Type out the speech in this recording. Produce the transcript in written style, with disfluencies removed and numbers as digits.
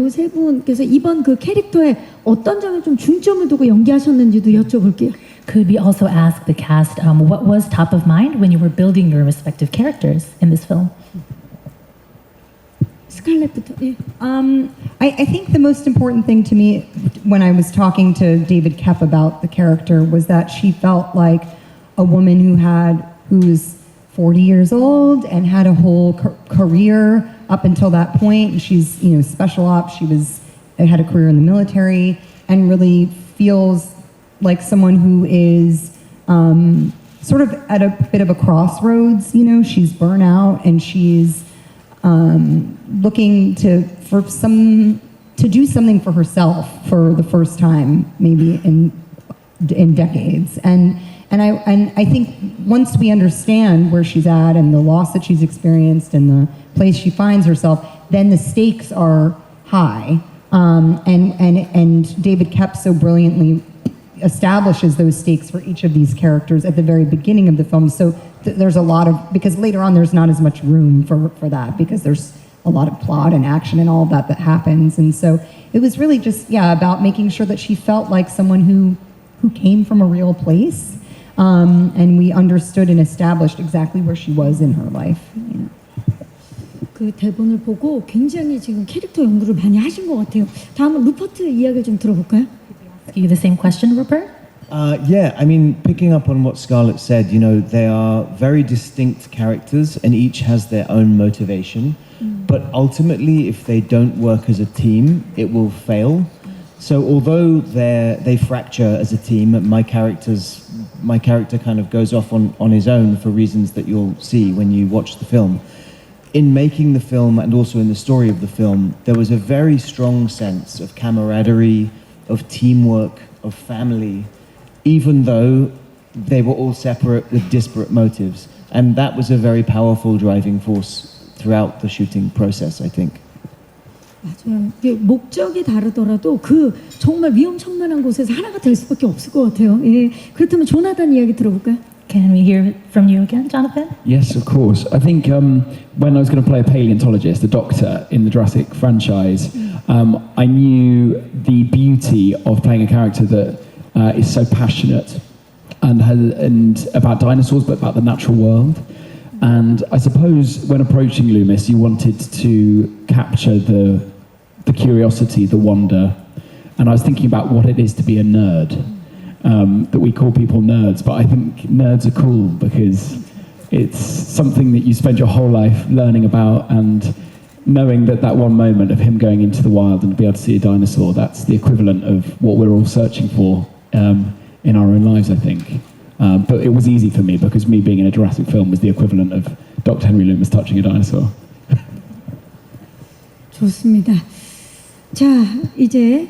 세 분께서 이번 그 캐릭터에 어떤 점에 좀 중점을 두고 연기하셨는지도 여쭤볼게요. Could we also ask the cast what was top of mind when you were building your respective characters in this film? 스칼렛부터. 예. I think the most important thing to me when I was talking to David Koepp about the character was that she felt like a woman who was 40 years old and had a whole career up until that point. She's, special ops. She had a career in the military and really feels like someone who is sort of at a bit of a crossroads. She's burnt out and she's looking to do something for herself for the first time, maybe in decades. And I think once we understand where she's at and the loss that she's experienced and the place she finds herself, then the stakes are high. And David Koepp so brilliantly establishes those stakes for each of these characters at the very beginning of the film. So there's a lot of, because later on there's not as much room for that because there's a lot of plot and action and all of that happens. And so it was really just, about making sure that she felt like someone who came from a real place. And we understood and established exactly where she was in her life. 그 대본을 보고 굉장히 지금 캐릭터 연구를 많이 하신 것 같아요. 다음은 루퍼트 이야기를 좀 들어볼까요? You the same question, Rupert? Yeah, I mean, picking up on what Scarlett said, they are very distinct characters and each has their own motivation. But ultimately, if they don't work as a team, it will fail. So although they fracture as a team, my character kind of goes off on his own for reasons that you'll see when you watch the film. In making the film and also in the story of the film, there was a very strong sense of camaraderie, of teamwork, of family, even though they were all separate with disparate motives. And that was a very powerful driving force throughout the shooting process, I think. 맞아요. 이게 목적이 다르더라도 그 정말 위험천만한 곳에서 하나가 될 수밖에 없을 것 같아요. 예. 그렇다면 조나단 이야기 들어볼까요? Can we hear from you again, Jonathan? Yes, of course. I think when I was going to play a paleontologist, a doctor in the Jurassic franchise, I knew the beauty of playing a character that is so passionate and about dinosaurs, but about the natural world. And I suppose when approaching Loomis, you wanted to capture the curiosity, the wonder. And I was thinking about what it is to be a nerd. That we call people nerds, but I think nerds are cool because it's something that you spend your whole life learning about, and knowing that one moment of him going into the wild and be able to see a dinosaur, that's the equivalent of what we're all searching for in our own lives, I think. But it was easy for me because me being in a Jurassic film was the equivalent of Dr. Henry Loomis touching a dinosaur. 좋습니다. 자, 이제